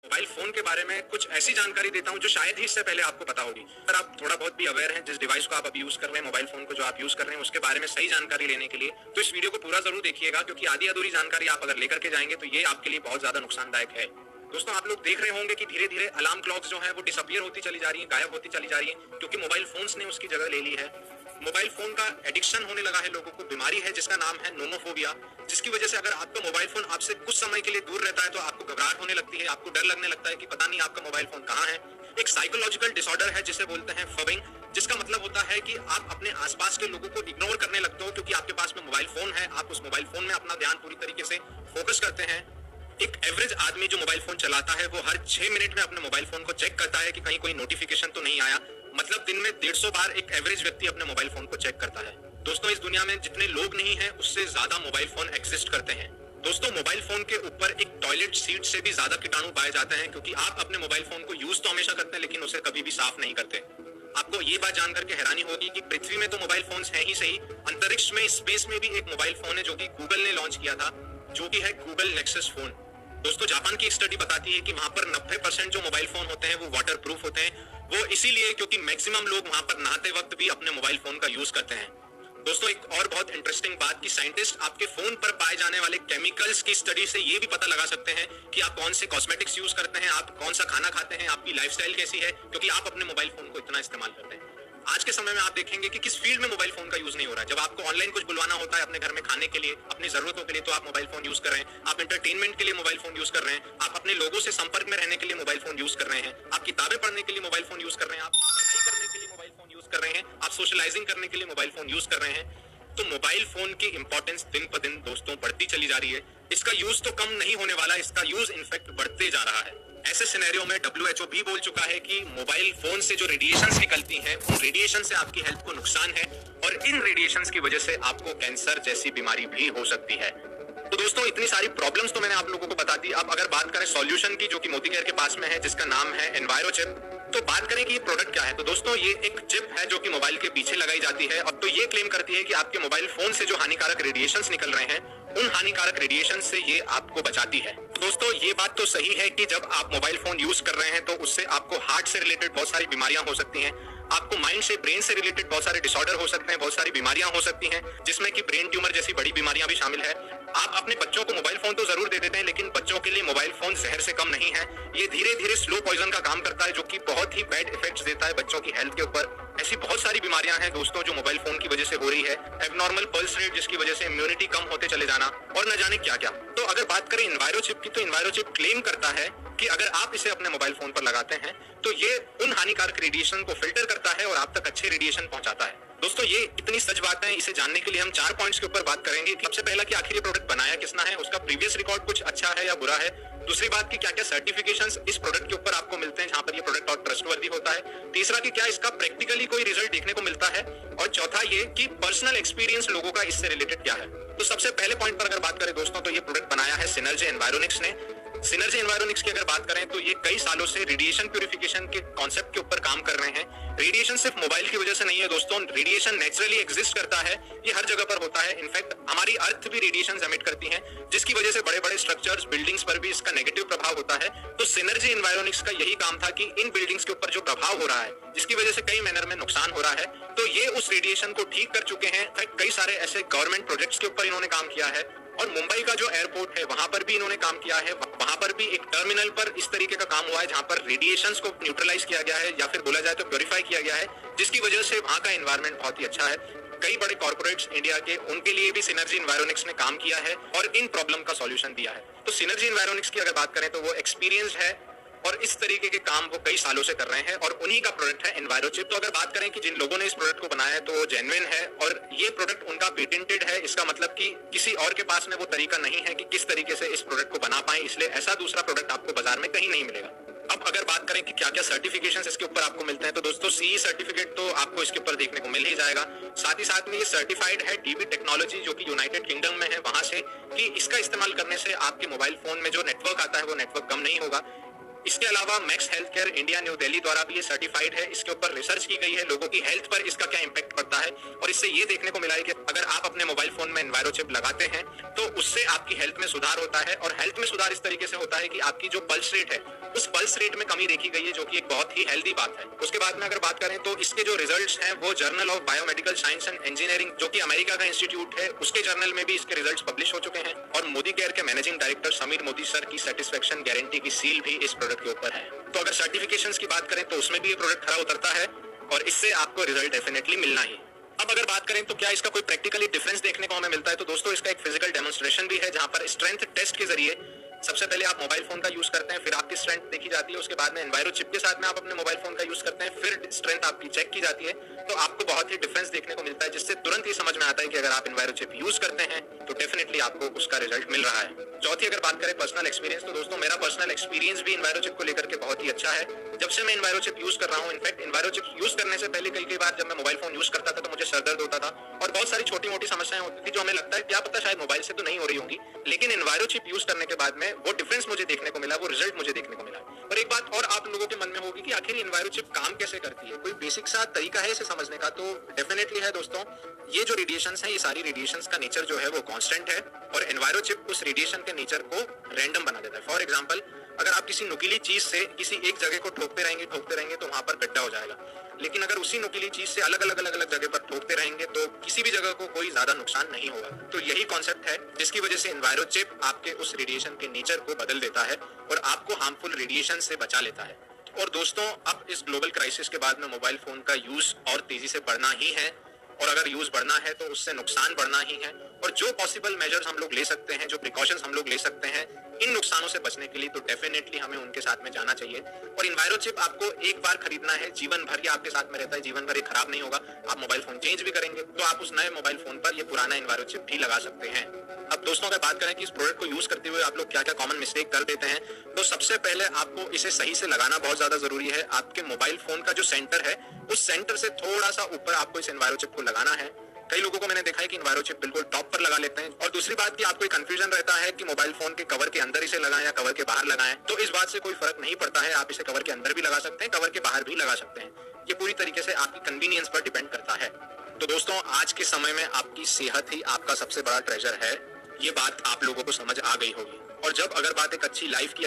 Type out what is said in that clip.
Mobile phone के बारे में कुछ ऐसी जानकारी देता हूं जो शायद ही इससे पहले आपको पता होगी। अगर आप थोड़ा बहुत भी अवेयर हैं जिस डिवाइस को आप अभी यूज कर रहे हैं, मोबाइल फोन को जो आप यूज कर रहे हैं, उसके बारे में सही जानकारी लेने के लिए तो इस वीडियो को पूरा जरूर देखिएगा, क्योंकि आधी अधूरी जानकारी आप अगर लेकर के जाएंगे तो ये आपके लिए बहुत ज्यादा नुकसानदायक है। दोस्तों, आप लोग देख रहे होंगे कि धीरे धीरे अलार्म क्लॉक्स जो है वो डिसअपियर होती चली जा रही है, गायब होती चली जा रही है, क्योंकि मोबाइल फोन्स ने उसकी जगह ले ली है। मोबाइल फोन का एडिक्शन होने लगा है लोगों को, बीमारी है जिसका नाम है नोमोफोबिया, जिसकी वजह से अगर आपका मोबाइल फोन आपसे कुछ समय के लिए दूर रहता है तो आपको घबराहट होने लगती है, आपको डर लगने लगता है कि पता नहीं आपका मोबाइल फोन कहाँ है। एक साइकोलॉजिकल डिसऑर्डर है जिसे बोलते हैं फबिंग, जिसका मतलब होता है कि आप अपने आसपास के लोगों को इग्नोर करने लगते हो क्योंकि आपके पास में मोबाइल फोन है, आप उस मोबाइल फोन में अपना ध्यान पूरी तरीके से फोकस करते हैं। एक एवरेज आदमी जो मोबाइल फोन चलाता है वो हर 6 मिनट में अपने मोबाइल फोन को चेक करता है कि कहीं कोई नोटिफिकेशन तो नहीं आया। मतलब दिन में 150 बार एक एवरेज व्यक्ति अपने मोबाइल फोन को चेक करता है। दोस्तों, इस दुनिया में जितने लोग नहीं हैं उससे ज्यादा मोबाइल फोन एग्जिस्ट करते हैं। दोस्तों, मोबाइल फोन के ऊपर एक टॉयलेट सीट से भी ज्यादा कीटाणु पाए जाते हैं, क्योंकि आप अपने मोबाइल फोन को यूज तो हमेशा करते हैं लेकिन उसे कभी भी साफ नहीं करते। आपको ये बात जानकर के हैरानी होगी कि पृथ्वी में तो मोबाइल फोन्स हैं ही सही, अंतरिक्ष में स्पेस में भी एक मोबाइल फोन है जो कि गूगल ने लॉन्च किया था, जो कि है गूगल नेक्सस फोन। दोस्तों, जापान की एक स्टडी बताती है कि वहां पर 90% जो मोबाइल फोन होते हैं वो वाटर प्रूफ होते हैं। वो इसीलिए क्योंकि मैक्सिमम लोग वहां पर नहाते वक्त भी अपने मोबाइल फोन का यूज करते हैं। दोस्तों, एक और बहुत इंटरेस्टिंग बात कि साइंटिस्ट आपके फोन पर पाए जाने वाले केमिकल्स की स्टडी से ये भी पता लगा सकते हैं कि आप कौन से कॉस्मेटिक्स यूज करते हैं, आप कौन सा खाना खाते हैं, आपकी लाइफस्टाइल कैसी है, क्योंकि आप अपने मोबाइल फोन को इतना इस्तेमाल करते हैं। आज के समय में आप देखेंगे कि किस फील्ड में मोबाइल फोन का यूज नहीं हो रहा है। जब आपको ऑनलाइन कुछ बुलवाना होता है अपने घर में खाने के लिए, अपनी जरूरतों के लिए, तो आप मोबाइल फोन यूज कर रहे हैं। आप एंटरटेनमेंट के लिए मोबाइल फोन यूज कर रहे हैं, आप अपने लोगों से संपर्क में रहने के लिए मोबाइल फोन यूज कर रहे हैं, आप किताबें पढ़ने के लिए मोबाइल फोन यूज कर रहे हैं, आप पढ़ाई करने के लिए मोबाइल फोन यूज कर रहे हैं, आप सोशलाइजिंग करने के लिए मोबाइल फोन यूज कर रहे हैं। तो मोबाइल फोन की इंपॉर्टेंस दिन पर दिन दोस्तों बढ़ती चली जा रही है। इसका यूज तो कम नहीं होने वाला, इसका यूज इनफैक्ट बढ़ते जा रहा है। ऐसे सिनेरियो में WHO भी बोल चुका है कि मोबाइल फोन से जो रेडिएशंस निकलती हैं, उन रेडिएशन से आपकी हेल्थ को नुकसान है और इन रेडिएशंस की वजह से आपको कैंसर जैसी बीमारी भी हो सकती है। तो दोस्तों, इतनी सारी प्रॉब्लम्स तो मैंने आप लोगों को बता दी। अब अगर बात करें सॉल्यूशन की, जो कि मोदी केयर के पास में है, जिसका नाम है एनवायरोचिप, तो बात करें कि ये प्रोडक्ट क्या है। तो दोस्तों, ये एक चिप है जो कि मोबाइल के पीछे लगाई जाती है। अब तो ये क्लेम करती है कि आपके मोबाइल फोन से जो हानिकारक रेडिएशंस निकल रहे हैं, उन हानिकारक रेडिएशन से ये आपको बचाती है। दोस्तों, ये बात तो सही है कि जब आप मोबाइल फोन यूज कर रहे हैं तो उससे आपको हार्ट से रिलेटेड बहुत सारी बीमारियां हो सकती हैं, आपको माइंड से, ब्रेन से रिलेटेड बहुत सारे डिसऑर्डर हो सकते हैं, बहुत सारी बीमारियां हो सकती हैं, जिसमें कि ब्रेन ट्यूमर जैसी बड़ी बीमारियां भी शामिल है। आप अपने बच्चों को मोबाइल फोन तो जरूर दे देते हैं, लेकिन बच्चों के लिए मोबाइल फोन जहर से कम नहीं है। ये धीरे धीरे स्लो पॉइजन का काम करता है, जो कि बहुत ही बैड इफेक्ट्स देता है बच्चों की हेल्थ के ऊपर। ऐसी बहुत सारी बीमारियां हैं दोस्तों जो मोबाइल फोन की वजह से हो रही है। एबनॉर्मल पल्स रेट, जिसकी वजह से इम्यूनिटी कम होते चले जाना, और न जाने क्या क्या। तो अगर बात करें एनवायरोचिप की, तो एनवायरोचिप क्लेम करता है कि अगर आप इसे अपने मोबाइल फोन पर लगाते हैं तो ये उन हानिकारक रेडिएशन को फिल्टर करता है और आप तक अच्छे रेडिएशन पहुंचाता है। दोस्तों, ये इतनी सच बात है, इसे जानने के लिए हम 4 पॉइंट्स के ऊपर बात करेंगे। सबसे पहला कि आखिर ये प्रोडक्ट बनाया किसने है, उसका प्रीवियस रिकॉर्ड कुछ अच्छा है या बुरा है। दूसरी बात कि क्या क्या सर्टिफिकेशंस इस प्रोडक्ट के ऊपर आपको मिलते हैं जहां पर ये प्रोडक्ट और ट्रस्टवर्दी होता है। तीसरा कि क्या इसका प्रैक्टिकली कोई रिजल्ट देखने को मिलता है। और चौथा ये कि पर्सनल एक्सपीरियंस लोगों का इससे रिलेटेड क्या है। तो सबसे पहले पॉइंट पर अगर बात करें दोस्तों, तो ये प्रोडक्ट बनाया है सिनर्जी एनवायरोनिक्स ने। सिनर्जी एनवायरोनिक्स की अगर बात करें तो ये कई सालों से रेडिएशन प्यूरिफिकेशन के कॉन्सेप्ट के ऊपर काम कर रहे हैं। रेडिएशन सिर्फ मोबाइल की वजह से नहीं है दोस्तों, रेडिएशन नेचुरली एग्जिस्ट करता है, ये हर जगह पर होता है। इनफैक्ट हमारी अर्थ भी रेडिएशन एमिट करती है, जिसकी वजह से बड़े बड़े स्ट्रक्चर्स, बिल्डिंग्स पर भी इसका नेगेटिव प्रभाव होता है। तो सिनर्जी एनवायरोनिक्स का यही काम था कि इन बिल्डिंग्स के ऊपर जो प्रभाव हो रहा है, जिसकी वजह से कई मैनर में नुकसान हो रहा है, तो ये उस रेडिएशन को ठीक कर चुके हैं। कई सारे ऐसे गवर्नमेंट प्रोजेक्ट्स के ऊपर इन्होंने काम किया है। और मुंबई का जो एयरपोर्ट है वहां पर भी इन्होंने काम किया है। वहां पर भी एक टर्मिनल पर इस तरीके का काम हुआ है जहां पर रेडिएशंस को न्यूट्रलाइज किया गया है, या फिर बोला जाए तो प्योरीफाई किया गया है, जिसकी वजह से वहां का एनवायरनमेंट बहुत ही अच्छा है। कई बड़े कॉर्पोरेट्स इंडिया के, उनके लिए भी सिनर्जी एनवायरोनिक्स ने काम किया है और इन प्रॉब्लम का सॉल्यूशन दिया है। तो सिनर्जी एनवायरोनिक्स की अगर बात करें तो वो एक्सपीरियंस है और इस तरीके के काम वो कई सालों से कर रहे हैं, और उन्हीं का प्रोडक्ट है एनवायरोचिप। तो अगर बात करें कि जिन लोगों ने इस प्रोडक्ट को बनाया है तो वो जेन्युइन है और ये प्रोडक्ट उनका पेटेंटेड है। इसका मतलब कि किसी और के पास में वो तरीका नहीं है कि किस तरीके से इस प्रोडक्ट को बना पाए, इसलिए ऐसा दूसरा प्रोडक्ट आपको बाजार में कहीं नहीं मिलेगा। अब अगर बात करें कि क्या क्या सर्टिफिकेशंस इसके ऊपर आपको मिलते हैं, तो दोस्तों CE सर्टिफिकेट तो आपको इसके ऊपर देखने को मिल ही जाएगा। साथ ही साथ में ये सर्टिफाइड है DB टेक्नोलॉजी, जो कि यूनाइटेड किंगडम में है, वहां से, कि इसका इस्तेमाल करने से आपके मोबाइल फोन में जो नेटवर्क आता है वो नेटवर्क कम नहीं होगा। इसके अलावा max health care India new Delhi द्वारा भी ये सर्टिफाइड है। इसके ऊपर रिसर्च की गई है, लोगों की हेल्थ पर इसका क्या इंपैक्ट पड़ता है, और इससे ये देखने को मिला है कि अगर आप अपने मोबाइल फोन में एनवायरोचिप लगाते हैं तो उससे आपकी हेल्थ में सुधार होता है। और हेल्थ में सुधार इस तरीके से होता है कि आपकी जो पल्स रेट है उस पल्स रेट में कमी देखी गई है, जो कि एक बहुत ही हेल्दी बात है। उसके बाद में अगर बात करें तो इसके जो रिजल्ट्स हैं वो journal of biomedical science and engineering, जो कि अमेरिका का इंस्टीट्यूट है, उसके जर्नल में भी इसके रिजल्ट्स पब्लिश हो चुके हैं। और मोदी केयर के managing director Sameer Modi sir की सेटिस्फेक्शन गारंटी की सील भी इस प्रोडक्ट के ऊपर है। तो अगर सर्टिफिकेशंस की बात करें तो उसमें भी ये प्रोडक्ट खरा उतरता है और इससे आपको रिजल्ट डेफिनेटली मिलना ही। अब अगर बात करें तो क्या इसका कोई प्रैक्टिकली डिफरेंस देखने को हमें मिलता है, तो दोस्तों इसका एक फिजिकल डेमोन्स्ट्रेशन भी है, जहां पर स्ट्रेंथ टेस्ट के जरिए सबसे पहले आप मोबाइल फोन का यूज करते हैं, फिर आपकी स्ट्रेंथ देखी जाती है। उसके बाद में एनवायरो चिप के साथ में आप अपने मोबाइल फोन का यूज करते हैं, फिर स्ट्रेंथ आपकी चेक की जाती है। तो आपको बहुत ही डिफरेंस देखने को मिलता है, जिससे तुरंत ही समझ में आता है कि अगर आप एनवायरो चिप यूज करते हैं तो डेफिनेटली आपको उसका रिजल्ट मिल रहा है। चौथी अगर बात करें पर्सनल एक्सपीरियंस, तो दोस्तों मेरा पर्सनल एक्सपीरियंस भी एनवायरो चिप को लेकर के बहुत ही अच्छा है। जब से मैं एनवायरो चिप यूज कर रहा हूँ, इनफैक्ट एनवायरो चिप यूज करने से पहले कई बार जब मैं मोबाइल फोन यूज करता था तो मुझे सर दर्द होता था और बहुत सारी छोटी मोटी समस्याएं होती थी, जो हमें लगता है क्या पता शायद मोबाइल से तो नहीं हो रही होंगी, लेकिन एनवायरो चिप यूज करने के बाद में वो डिफरेंस मुझे देखने को मिला, वो रिजल्ट मुझे देखने को मिला। और एक बात और आप लोगों के मन में होगी कि आखिर एनवायरो चिप काम कैसे करती है, कोई बेसिक सा तरीका है इसे समझने का? तो डेफिनेटली है दोस्तों। ये जो रेडिएशंस हैं, ये सारी रेडिएशंस का नेचर जो है वो कांस्टेंट है और एनवायरो चिप उस रेडिएशन के नेचर को रैंडम बना देता है। फॉर एग्जांपल, अगर आप किसी नुकीली चीज से किसी एक जगह को ठोकते रहेंगे तो वहां पर गड्ढा हो जाएगा, लेकिन अगर उसी नुकीली चीज से अलग अलग जगह पर ठोकते रहेंगे तो किसी भी जगह को कोई ज्यादा नुकसान नहीं होगा। तो यही कॉन्सेप्ट है जिसकी वजह से एनवायरो चिप आपके उस रेडिएशन के नेचर को बदल देता है और आपको हार्मफुल रेडिएशन से बचा लेता है। और दोस्तों, अब इस ग्लोबल क्राइसिस के बाद में मोबाइल फोन का यूज और तेजी से बढ़ना ही है, और अगर यूज बढ़ना है तो उससे नुकसान बढ़ना ही है। और जो पॉसिबल मेजर्स हम लोग ले सकते हैं, जो प्रिकॉशंस हम लोग ले सकते हैं इन नुकसानों से बचने के लिए, तो डेफिनेटली हमें उनके साथ में जाना चाहिए। और एनवायरो चिप आपको एक बार खरीदना है, जीवन भर ये आपके साथ में रहता है, जीवन भर ये खराब नहीं होगा। आप मोबाइल फोन चेंज भी करेंगे तो आप उस नए मोबाइल फोन पर ये पुराना एनवायरो चिप भी लगा सकते हैं। अब दोस्तों, अगर बात करें कि इस प्रोडक्ट को यूज करते हुए आप लोग क्या क्या कॉमन मिस्टेक कर देते हैं, तो सबसे पहले आपको इसे सही से लगाना बहुत ज्यादा जरूरी है। आपके मोबाइल फोन का जो सेंटर है, उस सेंटर से थोड़ा सा ऊपर आपको इस एनवायरो चिप को लगाना है। कई लोगों को मैंने देखा है कि एनवायरो चिप बिल्कुल टॉप पर लगा लेते हैं। और दूसरी बात कि आपको एक कंफ्यूजन रहता है कि मोबाइल फोन के कवर के अंदर इसे लगाएं या कवर के बाहर लगाएं, तो इस बात से कोई फर्क नहीं पड़ता है। आप इसे कवर के अंदर भी लगा सकते हैं, कवर के बाहर भी लगा सकते हैं। ये पूरी तरीके से आपकी कन्वीनियंस पर डिपेंड करता है। तो दोस्तों, आज के समय में आपकी सेहत ही आपका सबसे बड़ा ट्रेजर है, ये बात आप लोगों को समझ आ गई होगी। और जब अगर बात एक अच्छी लाइफ की